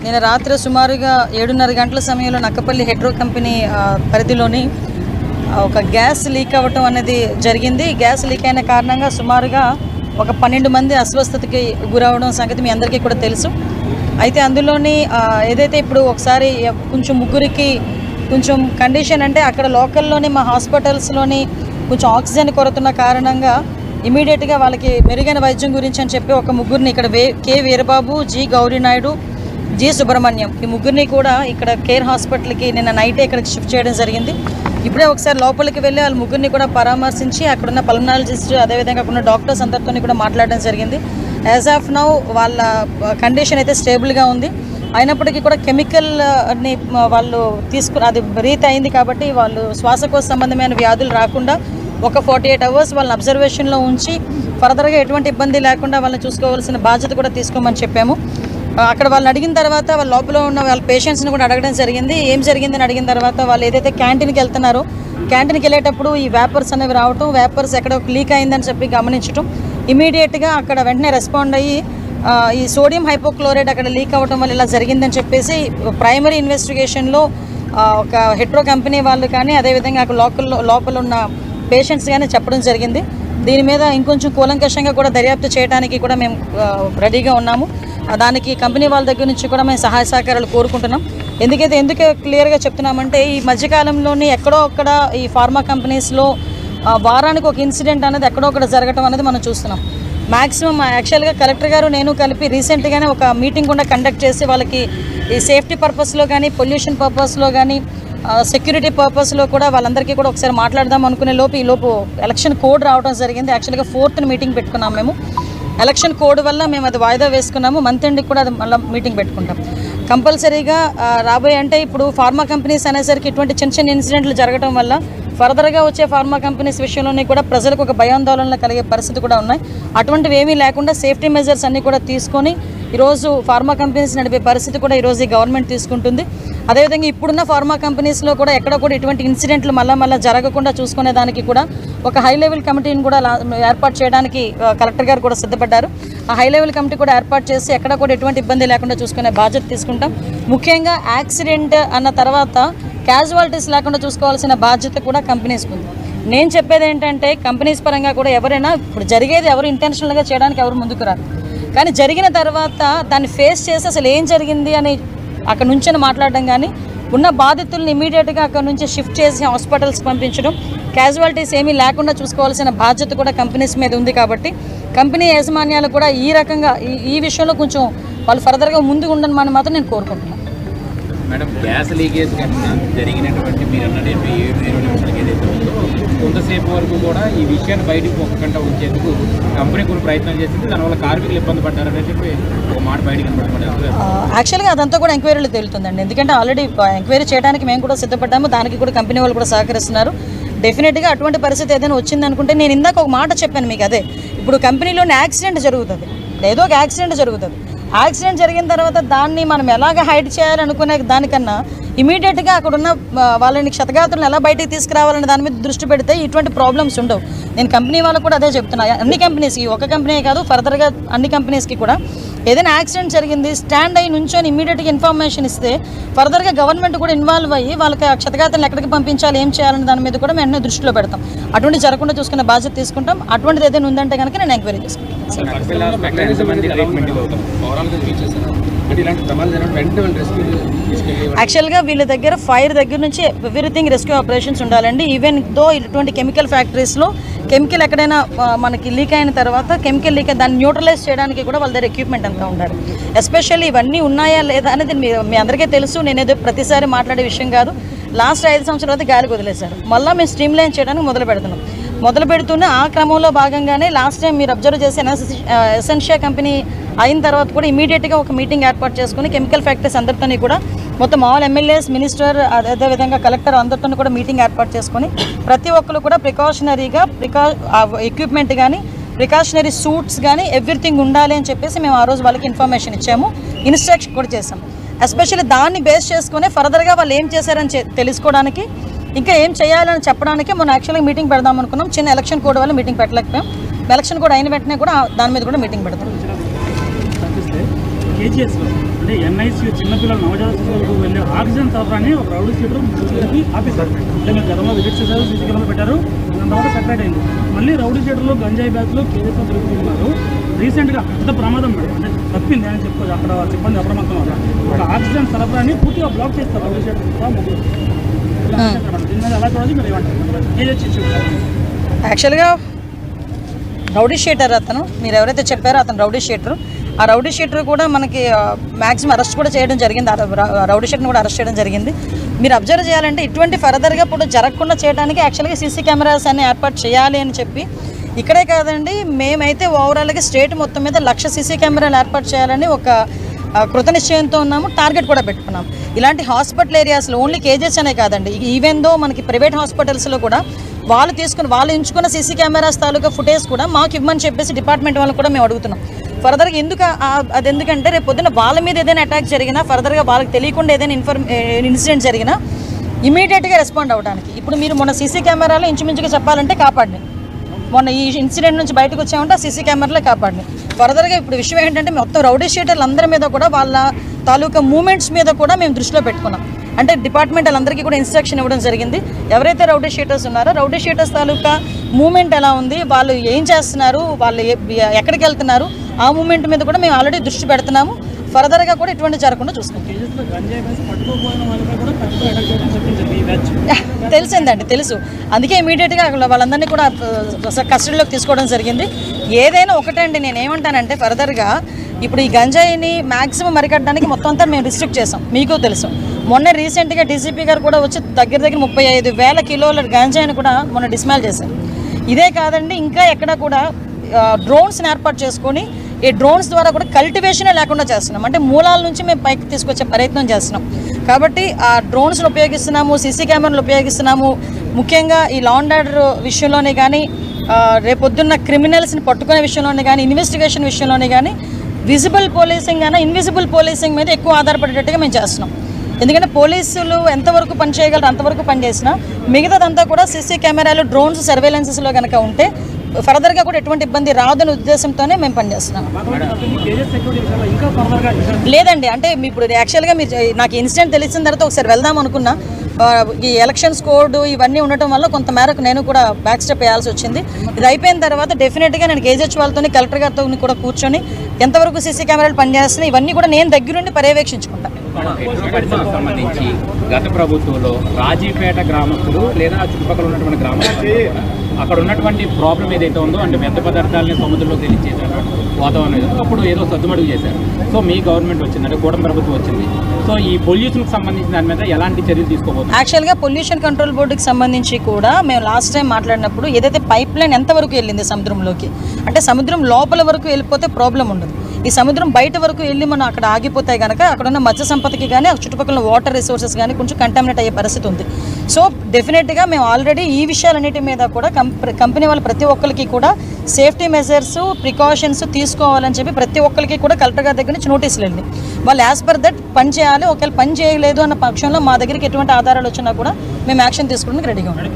నిన్న రాత్రి సుమారుగా 7:30 గంటల సమయంలో నక్కపల్లి హెట్రో కంపెనీ పరిధిలోని ఒక గ్యాస్ లీక్ అవ్వటం అనేది జరిగింది. గ్యాస్ లీక్ అయిన కారణంగా సుమారుగా ఒక 12 మంది అస్వస్థతకి గురవడం సంగతి మీ అందరికీ కూడా తెలుసు. అయితే అందులోని ఏదైతే ఇప్పుడు ఒకసారి కొంచెం ముగ్గురికి కొంచెం కండిషన్ అంటే అక్కడ లోకల్లోని మా హాస్పిటల్స్లోని కొంచెం ఆక్సిజన్ కొరతున్న కారణంగా ఇమీడియట్గా వాళ్ళకి మెరుగైన వైద్యం గురించి అని చెప్పి ఒక ముగ్గురిని ఇక్కడ K Veerababu, G Gauri Naidu, G Subrahmanyam ఈ ముగ్గురిని కూడా ఇక్కడ కేర్ హాస్పిటల్కి నిన్న నైటే ఇక్కడికి షిఫ్ట్ చేయడం జరిగింది. ఇప్పుడే ఒకసారి లోపలికి వెళ్ళి వాళ్ళ ముగ్గురిని కూడా పరామర్శించి అక్కడున్న పల్మనాలజిస్ట్ అదేవిధంగా అక్కడున్న డాక్టర్స్ అందరితో కూడా మాట్లాడడం జరిగింది. యాజ్ ఆఫ్ నౌ వాళ్ళ కండిషన్ అయితే స్టేబుల్గా ఉంది. అయినప్పటికీ కూడా కెమికల్ని వాళ్ళు అది బ్రీత్ అయింది కాబట్టి వాళ్ళు శ్వాసకోశ సంబంధమైన వ్యాధులు రాకుండా ఒక 48 అవర్స్ వాళ్ళని అబ్జర్వేషన్లో ఉంచి ఫర్దర్గా ఎటువంటి ఇబ్బంది లేకుండా వాళ్ళని చూసుకోవాల్సిన బాధ్యత కూడా తీసుకోమని చెప్పాము. అక్కడ వాళ్ళని అడిగిన తర్వాత వాళ్ళ లోపల ఉన్న వాళ్ళ పేషెంట్స్ని కూడా అడగడం జరిగింది. ఏం జరిగిందని అడిగిన తర్వాత వాళ్ళు ఏదైతే క్యాంటీన్కి వెళ్తున్నారో క్యాంటీన్కి వెళ్ళేటప్పుడు ఈ వేపర్స్ అనేవి రావటం, వేపర్స్ ఎక్కడ లీక్ అయిందని చెప్పి గమనించడం, ఇమీడియట్గా అక్కడ వెంటనే రెస్పాండ్ అయ్యి ఈ సోడియం హైపోక్లోరైడ్ అక్కడ లీక్ అవ్వడం వల్ల ఇలా జరిగిందని చెప్పేసి ప్రైమరీ ఇన్వెస్టిగేషన్లో ఒక హెట్రో కంపెనీ వాళ్ళు కానీ అదేవిధంగా అక్కడ లోపల ఉన్న పేషెంట్స్ కానీ చెప్పడం జరిగింది. దీని మీద ఇంకొంచెం కూలంకషంగా కూడా దర్యాప్తు చేయడానికి కూడా మేము రెడీగా ఉన్నాము. దానికి కంపెనీ వాళ్ళ దగ్గర నుంచి కూడా మేము సహాయ సహకారాలు కోరుకుంటున్నాం. ఎందుకు క్లియర్గా చెప్తున్నామంటే ఈ మధ్యకాలంలోని ఎక్కడో అక్కడ ఈ ఫార్మా కంపెనీస్లో వారానికి ఒక ఇన్సిడెంట్ అనేది ఎక్కడో ఒకటి జరగడం అనేది మనం చూస్తున్నాం. మ్యాక్సిమం యాక్చువల్గా కలెక్టర్ గారు నేను కలిపి రీసెంట్గానే ఒక మీటింగ్ కూడా కండక్ట్ చేసి వాళ్ళకి ఈ సేఫ్టీ పర్పస్లో కానీ పొల్యూషన్ పర్పస్లో కానీ సెక్యూరిటీ పర్పస్లో కూడా వాళ్ళందరికీ కూడా ఒకసారి మాట్లాడదాం అనుకునే లోపు ఎలక్షన్ కోడ్ రావడం జరిగింది. యాక్చువల్గా 4th మీటింగ్ పెట్టుకున్నాం మేము. ఎలక్షన్ కోడ్ వల్ల మేము అది వాయిదా వేసుకున్నాము. మంత్ ఎండ్కి కూడా అది మళ్ళీ మీటింగ్ పెట్టుకుంటాం కంపల్సరీగా రాబోయే. అంటే ఇప్పుడు ఫార్మా కంపెనీస్ అనేసరికి ఇటువంటి చిన్న ఇన్సిడెంట్లు జరగడం వల్ల ఫర్దర్గా వచ్చే ఫార్మా కంపెనీస్ విషయంలోనే కూడా ప్రజలకు ఒక భయాందోళనలు కలిగే పరిస్థితి కూడా ఉన్నాయి. అటువంటివి ఏమీ లేకుండా సేఫ్టీ మెజర్స్ అన్నీ కూడా తీసుకొని ఈరోజు ఫార్మా కంపెనీస్ నడిపే పరిస్థితి కూడా ఈరోజు ఈ గవర్నమెంట్ తీసుకుంటుంది. అదేవిధంగా ఇప్పుడున్న ఫార్మా కంపెనీస్లో కూడా ఎక్కడ కూడా ఇటువంటి ఇన్సిడెంట్లు మళ్ళీ జరగకుండా చూసుకునే దానికి కూడా ఒక హై లెవెల్ కమిటీని కూడా ఏర్పాటు చేయడానికి కలెక్టర్ గారు కూడా సిద్ధపడ్డారు. ఆ హై లెవెల్ కమిటీ కూడా ఏర్పాటు చేసి ఎక్కడ కూడా ఎటువంటి ఇబ్బంది లేకుండా చూసుకునే బాధ్యత తీసుకుంటాం. ముఖ్యంగా యాక్సిడెంట్ అన్న తర్వాత క్యాజువాలిటీస్ లేకుండా చూసుకోవాల్సిన బాధ్యత కూడా కంపెనీస్కి ఉంది. నేను చెప్పేది ఏంటంటే కంపెనీస్ పరంగా కూడా ఎవరైనా ఇప్పుడు జరిగేది ఎవరు ఇంటెన్షనల్గా చేయడానికి ఎవరు ముందుకు రారు, కానీ జరిగిన తర్వాత దాన్ని ఫేస్ చేసి అసలు ఏం జరిగింది అని అక్కడ నుంచి మాట్లాడడం కానీ ఉన్న బాధితుల్ని ఇమీడియట్గా అక్కడ నుంచి షిఫ్ట్ చేసి హాస్పిటల్స్ పంపించడం, క్యాజువాలిటీస్ ఏమీ లేకుండా చూసుకోవాల్సిన బాధ్యత కూడా కంపెనీస్ మీద ఉంది. కాబట్టి కంపెనీ యాజమాన్యాలు కూడా ఈ రకంగా ఈ విషయంలో కొంచెం వాళ్ళు ఫర్దర్గా ముందుకు ఉండని మనం మాత్రం నేను కోరుకుంటున్నాను. మేడం, గ్యాస్ లీకేజ్ కన్నా జరిగినటువంటి మీరు అన్నది 7 నిమిషాలకి ఏదైతే ఉందో కొంతసేపు వరకు కూడా ఈ విషయాన్ని బయటకు ఒక్కకంట ఉంచేందుకు కంపెనీ కూడా ప్రయత్నం చేసింది. దానివల్ల కార్మికులు ఇబ్బంది పడ్డారని చెప్పి ఒక మాట బయటకు కనబడుతుంది. యాక్చువల్గా అదంతా కూడా ఎంక్వైరీలో తేలుతుందండి. ఎందుకంటే ఆల్రెడీ ఎంక్వైరీ చేయడానికి మేము కూడా సిద్ధపడ్డాము. దానికి కూడా కంపెనీ వాళ్ళు కూడా సహకరిస్తున్నారు. డెఫినెట్గా అటువంటి పరిస్థితి ఏదైనా వచ్చిందనుకుంటే నేను ఇందాక ఒక మాట చెప్పాను మీకు. అదే ఇప్పుడు కంపెనీలోని యాక్సిడెంట్ జరుగుతుంది, ఏదో ఒక యాక్సిడెంట్ జరుగుతుంది. యాక్సిడెంట్ జరిగిన తర్వాత దాన్ని మనం ఎలాగ హైడ్ చేయాలనుకునే దానికన్నా ఇమీడియట్గా అక్కడున్న వాళ్ళని క్షతగాత్రులను ఎలా బయటికి తీసుకురావాలనే దాని మీద దృష్టి పెడితే ఇటువంటి ప్రాబ్లమ్స్ ఉండవు. నేను కంపెనీ వాళ్ళకు కూడా అదే చెప్తున్నా. అన్ని కంపెనీస్కి, ఒక కంపెనీ కాదు, ఫర్దర్గా అన్ని కంపెనీస్కి కూడా ఏదైనా యాక్సిడెంట్ జరిగింది స్టాండ్ అయ్యి నుంచొని ఇమీడియట్గా ఇన్ఫర్మేషన్ ఇస్తే ఫర్దర్గా గవర్నమెంట్ కూడా ఇన్వాల్వ్ అయ్యి వాళ్ళకి క్షతగాత్రులను ఎక్కడికి పంపించాలి, ఏం చేయాలనే దాని మీద కూడా మేము దృష్టిలో పెడతాం. అటువంటి జరగకుండా చూసుకునే బాధ్యత తీసుకుంటాం. అటువంటిది ఏదైనా ఉందంటే కనుక నేను ఎంక్వైరీ చేసుకుంటాను. యాక్చువల్గా వీళ్ళ దగ్గర ఫైర్ దగ్గర నుంచి ఎవ్రీథింగ్ రెస్క్యూ ఆపరేషన్స్ ఉండాలండి. ఈవెన్ దో ఇటువంటి కెమికల్ ఫ్యాక్టరీస్లో కెమికల్ ఎక్కడైనా మనకి లీక్ అయిన తర్వాత కెమికల్ లీక్ దాన్ని న్యూట్రలైజ్ చేయడానికి కూడా వాళ్ళ దగ్గర ఎక్విప్మెంట్ అంతా ఉండాలి. ఎస్పెషల్లీ ఇవన్నీ ఉన్నాయా లేదా అనేది మీ అందరికీ తెలుసు. నేనేదో ప్రతిసారి మాట్లాడే విషయం కాదు. లాస్ట్ 5 సంవత్సరాలు గాలికి వదిలేశారు. మళ్ళీ మేము స్ట్రీమ్ లైన్ చేయడానికి మొదలు పెడుతున్న ఆ క్రమంలో భాగంగానే లాస్ట్ టైం మీరు అబ్జర్వ్ చేసిన ఎసెన్షియా కంపెనీ అయిన తర్వాత కూడా ఇమీడియట్గా ఒక మీటింగ్ ఏర్పాటు చేసుకుని కెమికల్ ఫ్యాక్టరీస్ అందరితో కూడా మొత్తం ఆల్ ఎమ్మెల్యేస్, మినిస్టర్, అదేవిధంగా కలెక్టర్ అందరితో కూడా మీటింగ్ ఏర్పాటు చేసుకొని ప్రతి ఒక్కరు కూడా ప్రికాషనరీగా ఎక్విప్మెంట్ కానీ ప్రికాషనరీ సూట్స్ కానీ ఎవ్రీథింగ్ ఉండాలి అని చెప్పేసి మేము ఆ రోజు వాళ్ళకి ఇన్ఫర్మేషన్ ఇచ్చాము, ఇన్స్ట్రక్షన్ కూడా చేసాం. ఎస్పెషల్లీ దాన్ని బేస్ చేసుకుని ఫర్దర్గా వాళ్ళు ఏం చేశారని తెలుసుకోవడానికి ఇంకా ఏం చేయాలని చెప్పడానికి మనం యాక్చువల్గా మీటింగ్ పెడదాం అనుకున్నాం. చిన్న ఎలక్షన్ కోడ్ వల్ల మీటింగ్ పెట్టలేకపోయాం. ఎలక్షన్ కోడ్ అయిన వెంటనే కూడా దాని మీద కూడా మీటింగ్ పెడతాం. అంటే ఎన్ఐసి చిన్నపిల్లలు నవజాత శిశువులకు వెళ్ళే ఆక్సిజన్ సరఫరాని ఒక రౌడీ షీటర్ ఆపేశారు. అంటే మీరు గతంలో విజిట్ చేశారు, సీసీ కెమెరా పెట్టారు, దాని తర్వాత సెపరేట్ అయింది. మళ్ళీ రౌడీ షీటర్లు గంజాయి బ్యాచ్లు కేజీఎస్లో తిరుగుతున్నారు. రీసెంట్గా పెద్ద ప్రమాదం మేడం, అంటే తప్పింది అని చెప్పుకోవచ్చు. అక్కడ సిబ్బంది అప్రమత్తం వల్ల ఒక ఆక్సిజన్ సరఫరాని పూర్తిగా బ్లాక్ చేస్తారు రౌడీ షీటర్ ముగ్గురు. దీని మీద ఎలా చూడాలి మీరు ఏమంటారు? కేజీఎస్ ఇష్యూ యాక్చువల్గా రౌడీ షీటర్ అతను, మీరు ఎవరైతే చెప్పారో అతను రౌడీ షీటర్. ఆ రౌడీ షీటర్ కూడా మనకి మ్యాక్సిమం అరెస్ట్ కూడా చేయడం జరిగింది. ఆ రౌడీ షీటర్ని కూడా అరెస్ట్ చేయడం జరిగింది. మీరు అబ్జర్వ్ చేయాలంటే ఇటువంటి ఫర్దర్గా ఇప్పుడు జరగకుండా చేయడానికి యాక్చువల్గా సీసీ కెమెరాస్ అన్ని ఏర్పాటు చేయాలి అని చెప్పి ఇక్కడే కాదండి, మేమైతే ఓవరాల్గా స్టేట్ మొత్తం మీద 1,00,000 సీసీ కెమెరాలు ఏర్పాటు చేయాలని ఒక కృత నిశ్చయంతో ఉన్నాము. టార్గెట్ కూడా పెట్టుకున్నాం. ఇలాంటి హాస్పిటల్ ఏరియాస్లో ఓన్లీ కేజెస్ అనే కాదండి, ఈవెన్ దో మనకి ప్రైవేట్ హాస్పిటల్స్లో కూడా వాళ్ళు ఎంచుకున్న సీసీ కెమెరాస్ తాలూకా ఫుటేజ్ కూడా మాకు ఇవ్వమని చెప్పేసి డిపార్ట్మెంట్ వాళ్ళని కూడా మేము అడుగుతున్నాం. ఫర్దర్గా అది ఎందుకంటే రేపు పొద్దున్న వాళ్ళ మీద ఏదైనా అటాక్ జరిగినా, ఫర్దర్గా వాళ్ళకి తెలియకుండా ఏదైనా ఇన్సిడెంట్ జరిగినా ఇమీడియట్గా రెస్పాండ్ అవ్వడానికి. ఇప్పుడు మీరు మొన్న సీసీ కెమెరాలో ఇంచుమించుగా చెప్పాలంటే కాపాడిని, మొన్న ఈ ఇన్సిడెంట్ నుంచి బయటకు వచ్చామంటే ఆ సీసీ కెమెరాలే కాపాడిని. ఫర్దర్గా ఇప్పుడు విషయం ఏంటంటే మొత్తం రౌడీ షీటర్లు అందరి మీద కూడా వాళ్ళ తాలూకా మూమెంట్స్ మీద కూడా మేము దృష్టిలో పెట్టుకున్నాం. అంటే డిపార్ట్మెంట్ వాళ్ళందరికీ కూడా ఇన్స్ట్రక్షన్ ఇవ్వడం జరిగింది. ఎవరైతే రౌడీ షీటర్స్ ఉన్నారో రౌడీ షీటర్స్ తాలూకా మూమెంట్ ఎలా ఉంది, వాళ్ళు ఏం చేస్తున్నారు, వాళ్ళు ఎక్కడికి వెళ్తున్నారు, ఆ మూమెంట్ మీద కూడా మేము ఆల్రెడీ దృష్టి పెడుతున్నాము. ఫర్దర్గా కూడా ఇటువంటి జరగకుండా చూసుకుంటాం. తెలిసిందండి, తెలుసు. అందుకే ఇమీడియట్గా వాళ్ళందరినీ కూడా కస్టడీలోకి తీసుకోవడం జరిగింది. ఏదైనా ఒకటండి, నేను ఏమంటానంటే ఫర్దర్గా ఇప్పుడు ఈ గంజాయిని మ్యాక్సిమం అరికట్టడానికి మొత్తం అంతా మేము రిస్ట్రిక్ట్ చేసాం. మీకు తెలుసు, మొన్న రీసెంట్గా డీసీపీ గారు కూడా వచ్చి దగ్గర 35,000 కిలోల గంజాయిని కూడా మొన్న డిస్మాల్ చేశారు. ఇదే కాదండి, ఇంకా ఎక్కడ కూడా డ్రోన్స్ని ఏర్పాటు చేసుకొని ఈ డ్రోన్స్ ద్వారా కూడా కల్టివేషనే లేకుండా చేస్తున్నాం. అంటే మూలాల నుంచి మేము పైకి తీసుకొచ్చే ప్రయత్నం చేస్తున్నాం. కాబట్టి ఆ డ్రోన్స్ని ఉపయోగిస్తున్నాము, సీసీ కెమెరాలు ఉపయోగిస్తున్నాము. ముఖ్యంగా ఈ లా అండ్ ఆర్డర్ విషయంలోనే కానీ, రేపొద్దున్న క్రిమినల్స్ని పట్టుకునే విషయంలోనే కానీ, ఇన్వెస్టిగేషన్ విషయంలోనే కానీ విజిబుల్ పోలీసింగ్ అయినా ఇన్విజిబుల్ పోలీసింగ్ మీద ఎక్కువ ఆధారపడేటట్టుగా మేము చేస్తున్నాం. ఎందుకంటే పోలీసులు ఎంతవరకు పని చేయగలరు అంతవరకు పనిచేసినా మిగతాదంతా కూడా సీసీ కెమెరాలు, డ్రోన్స్, సర్వేలెన్సెస్లో కనుక ఉంటే ఫర్దర్గా కూడా ఎటువంటి ఇబ్బంది రాదనే ఉద్దేశంతోనే మేము పనిచేస్తున్నాం. లేదండి, అంటే ఇప్పుడు యాక్చువల్గా మీరు నాకు ఇన్సిడెంట్ తెలిసిన తర్వాత ఒకసారి వెళ్దాం అనుకున్నా. ఈ ఎలక్షన్స్ కోడ్ ఇవన్నీ ఉండటం వల్ల కొంత మేరకు నేను కూడా బ్యాక్ స్టెప్ వేయాల్సి వచ్చింది. ఇది అయిపోయిన తర్వాత డెఫినెట్గా నేను కేజీహెచ్ వాళ్ళతో, కలెక్టర్ గారితో కూడా కూర్చొని ఎంతవరకు సీసీ కెమెరాలు పనిచేస్తున్నాయి ఇవన్నీ కూడా నేను దగ్గరుండి పర్యవేక్షించుకుంటాను. సంబంధించి గత ప్రభుత్వంలో రాజీపేట గ్రామస్తులు లేదా చుట్టుపక్కల ఉన్నటువంటి గ్రామస్తులు అక్కడ ఉన్నటువంటి ప్రాబ్లం ఏదైతే ఉందో, అంటే వ్యర్థ పదార్థాలని సముద్రంలో తెలియజేశారు వాతావరణం, అప్పుడు ఏదో సద్దుమడుగు చేశారు. సో మీ గవర్నమెంట్ వచ్చింది, అంటే కూటమి ప్రభుత్వం వచ్చింది. సో ఈ పొల్యూషన్కి సంబంధించిన దాని మీద ఎలాంటి చర్యలు తీసుకోబోతుంది? యాక్చువల్గా పొల్యూషన్ కంట్రోల్ బోర్డుకి సంబంధించి కూడా మేము లాస్ట్ టైం మాట్లాడినప్పుడు ఏదైతే పైప్ లైన్ ఎంతవరకు వెళ్ళింది సముద్రంలోకి, అంటే సముద్రం లోపల వరకు వెళ్ళిపోతే ప్రాబ్లం ఉండదు. ఈ సముద్రం బయట వరకు వెళ్ళి మనం అక్కడ ఆగిపోతాయి కనుక అక్కడ ఉన్న మత్స్య సంపదకి కానీ ఆ చుట్టుపక్కల వాటర్ రిసోర్సెస్ కానీ కొంచెం కంటామినేట్ అయ్యే పరిస్థితి ఉంది. సో డెఫినెట్గా మేము ఆల్రెడీ ఈ విషయాలన్నిటి మీద కూడా కంపెనీ వాళ్ళు ప్రతి ఒక్కరికి కూడా సేఫ్టీ మెజర్స్, ప్రికాషన్స్ తీసుకోవాలని చెప్పి ప్రతి ఒక్కరికి కూడా కలెక్టర్ గారి దగ్గర నుంచి నోటీసులు వెళ్ళి వాళ్ళు యాజ్ పర్ దట్ పని చేయాలి. ఒకవేళ పని చేయలేదు అన్న పక్షంలో మా దగ్గరికి ఎటువంటి ఆధారాలు వచ్చినా కూడా మేము యాక్షన్ తీసుకోవడానికి రెడీగా ఉన్నాం.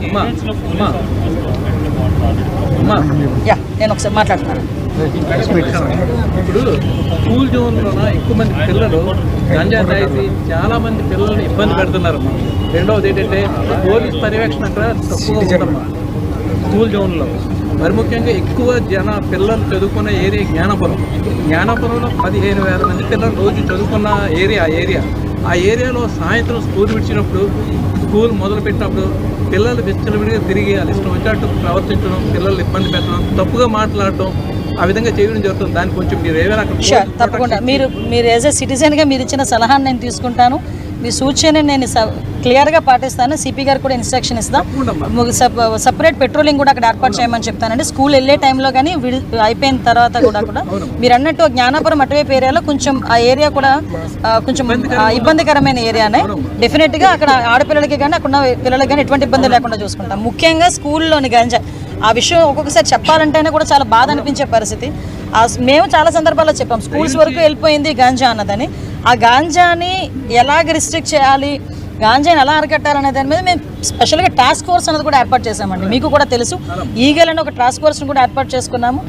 నేను ఒకసారి మాట్లాడుతున్నాను. ఇప్పుడు స్కూల్ జోన్లో ఎక్కువ మంది పిల్లలు గంజా తాగి చాలా మంది పిల్లల్ని ఇబ్బంది పెడుతున్నారు. రెండవది ఏంటంటే పోలీస్ పర్యవేక్షణ అక్కడ తక్కువగా ఉందమ్మా స్కూల్ జోన్లో. మరి ముఖ్యంగా ఎక్కువ పిల్లలు చదువుకున్న ఏరియా జ్ఞానాపురంలో 15,000 మంది పిల్లలు రోజు చదువుకున్న ఏరియా. ఆ ఏరియాలో సాయంత్రం స్కూల్ విడిచినప్పుడు, స్కూల్ మొదలుపెట్టినప్పుడు పిల్లలు విచ్చలవిడిగా తిరిగి వాళ్ళ ఇష్టం వచ్చినట్టు ప్రవర్తించడం, పిల్లలు ఇబ్బంది పెట్టడం, తప్పుగా మాట్లాడటం, ఆ విధంగా చేయడం జరుగుతుంది. దానికి కొంచెం మీరు ఏమైనా తప్పకుండా మీరు యాజ్ ఎ సిటిజన్గా మీరు ఇచ్చిన సలహాను నేను తీసుకుంటాను. మీ సూచన నేను క్లియర్గా పాటిస్తాను. సిపి గారు కూడా ఇన్స్ట్రక్షన్ ఇస్తాం. సపరేట్ పెట్రోలింగ్ కూడా అక్కడ ఏర్పాటు చేయమని చెప్తానండి. స్కూల్ వెళ్ళే టైంలో కానీ అయిపోయిన తర్వాత కూడా మీరు అన్నట్టు జ్ఞానాపురం అటువైపు ఏరియాలో కొంచెం ఆ ఏరియా కూడా కొంచెం ఇబ్బందికరమైన ఏరియానే. డెఫినెట్గా అక్కడ ఆడపిల్లలకి కానీ అక్కడ పిల్లలకి కానీ ఎటువంటి ఇబ్బంది లేకుండా చూసుకుంటాం. ముఖ్యంగా స్కూల్లోని గంజా ఆ విషయం ఒక్కొక్కసారి చెప్పాలంటేనే కూడా చాలా బాధ అనిపించే పరిస్థితి. మేము చాలా సందర్భాల్లో చెప్పాం స్కూల్స్ వరకు వెళ్ళిపోయింది గాంజా అన్నదని. ఆ గాంజాని ఎలాగ రిస్ట్రిక్ట్ చేయాలి, గాంజాని ఎలా అరికట్టాలనే దాని మీద మేము స్పెషల్గా టాస్క్ ఫోర్స్ అనేది కూడా ఏర్పాటు చేసామండి. మీకు కూడా తెలుసు, ఈగల్ అని ఒక టాస్క్ ఫోర్స్ని కూడా ఏర్పాటు చేసుకున్నాము.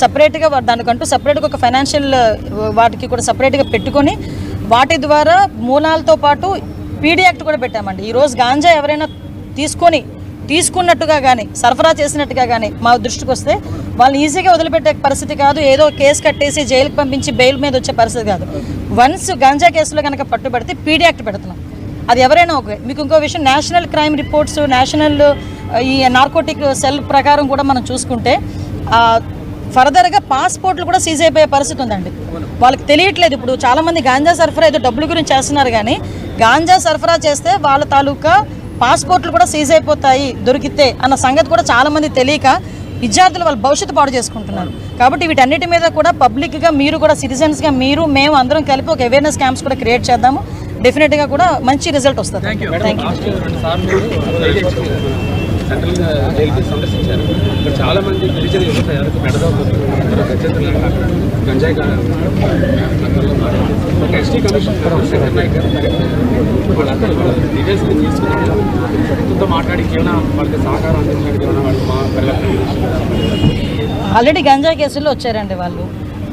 సపరేట్గా దానికంటూ సపరేట్గా ఒక ఫైనాన్షియల్ వాటికి కూడా సపరేట్గా పెట్టుకొని వాటి ద్వారా మూలాలతో పాటు పీడీ యాక్ట్ కూడా పెట్టామండి. ఈరోజు గాంజా ఎవరైనా తీసుకున్నట్టుగా కానీ సరఫరా చేసినట్టుగా కానీ మా దృష్టికి వస్తే వాళ్ళని ఈజీగా వదిలిపెట్టే పరిస్థితి కాదు, ఏదో కేసు కట్టేసి జైలుకి పంపించి బెయిల్ మీద వచ్చే పరిస్థితి కాదు. వన్స్ గాంజా కేసులో కనుక పట్టుబడితే పీడీ యాక్ట్ పెడుతున్నాం. అది ఎవరైనా ఓకే. మీకు ఇంకో విషయం, నేషనల్ క్రైమ్ రిపోర్ట్స్, నేషనల్ ఈ నార్కోటిక్ సెల్ ప్రకారం కూడా మనం చూసుకుంటే ఫర్దర్గా పాస్పోర్ట్లు కూడా సీజ్ అయిపోయే పరిస్థితి ఉందండి. వాళ్ళకి తెలియట్లేదు. ఇప్పుడు చాలామంది గాంజా సరఫరా ఏదో డబ్బుల గురించి చేస్తున్నారు, కానీ గాంజా సరఫరా చేస్తే వాళ్ళ తాలూకా పాస్పోర్ట్లు కూడా సీజ్ అయిపోతాయి దొరికితే అన్న సంగతి కూడా చాలామంది తెలియక విద్యార్థులు వాళ్ళ భవిష్యత్తు పాడు చేసుకుంటున్నారు. కాబట్టి వీటన్నిటి మీద కూడా పబ్లిక్గా మీరు కూడా సిటిజన్స్గా మేము అందరం కలిపి ఒక అవేర్నెస్ క్యాంప్స్ కూడా క్రియేట్ చేద్దాము. డెఫినెట్గా కూడా మంచి రిజల్ట్ వస్తుంది. Thank you. సెంట్రల్ జైలుకి సందర్శించారు. ఇక్కడ చాలా మంది గిరిజన యువత ఎవరికి గంజాయి ఎస్టీ కమిషన్ వాళ్ళందరూ డీటెయిల్స్ తీసుకుని మాట్లాడి ఏమైనా వాళ్ళకి సహకారం అందించడానికి ఏమైనా వాళ్ళు మా ఆల్రెడీ గంజా కేసుల్లో వచ్చారండి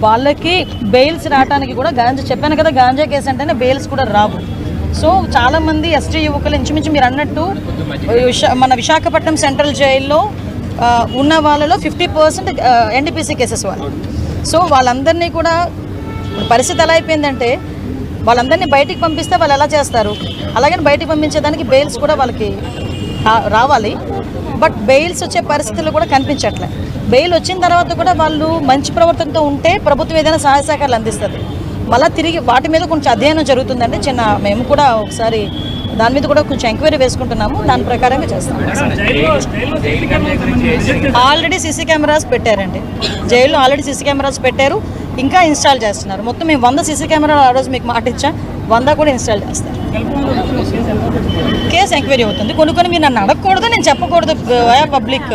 వాళ్ళకి బెయిల్స్ రావడానికి కూడా చెప్పాను కదా, గాంజా కేసు అంటేనే బెయిల్స్ కూడా రావు. సో చాలామంది ఎస్టీ యువకులు ఇంచుమించు మీరు అన్నట్టు మన విశాఖపట్నం సెంట్రల్ జైల్లో ఉన్న వాళ్ళలో 50% ఎన్డీపీసీ కేసెస్ వాళ్ళు. సో వాళ్ళందరినీ కూడా పరిస్థితి ఎలా అయిపోయిందంటే వాళ్ళందరినీ బయటికి పంపిస్తే వాళ్ళు ఎలా చేస్తారు, అలాగని బయటికి పంపించేదానికి బెయిల్స్ కూడా వాళ్ళకి రావాలి. బట్ బెయిల్స్ వచ్చే పరిస్థితులు కూడా కనిపించట్లే. బెయిల్ వచ్చిన తర్వాత కూడా వాళ్ళు మంచి ప్రవర్తనతో ఉంటే ప్రభుత్వం ఏదైనా సహాయ సహకారాలు అందిస్తుంది. మళ్ళీ తిరిగి వాటి మీద కొంచెం అధ్యయనం జరుగుతుందండి. మేము కూడా ఒకసారి దాని మీద కూడా కొంచెం ఎంక్వైరీ వేసుకుంటున్నాము. దాని ప్రకారంగా చేస్తాం. ఆల్రెడీ సీసీ కెమెరాస్ పెట్టారండి జైల్లో. ఆల్రెడీ సీసీ కెమెరాస్ పెట్టారు, ఇంకా ఇన్స్టాల్ చేస్తున్నారు. మొత్తం మేము 100 సీసీ కెమెరాలు ఆ రోజు మీకు మాట ఇచ్చాం, 100 కూడా ఇన్స్టాల్ చేస్తారు. కేసు ఎంక్వైరీ అవుతుంది. కొన్ని మీరు నన్ను అడగకూడదు, నేను చెప్పకూడదు పబ్లిక్.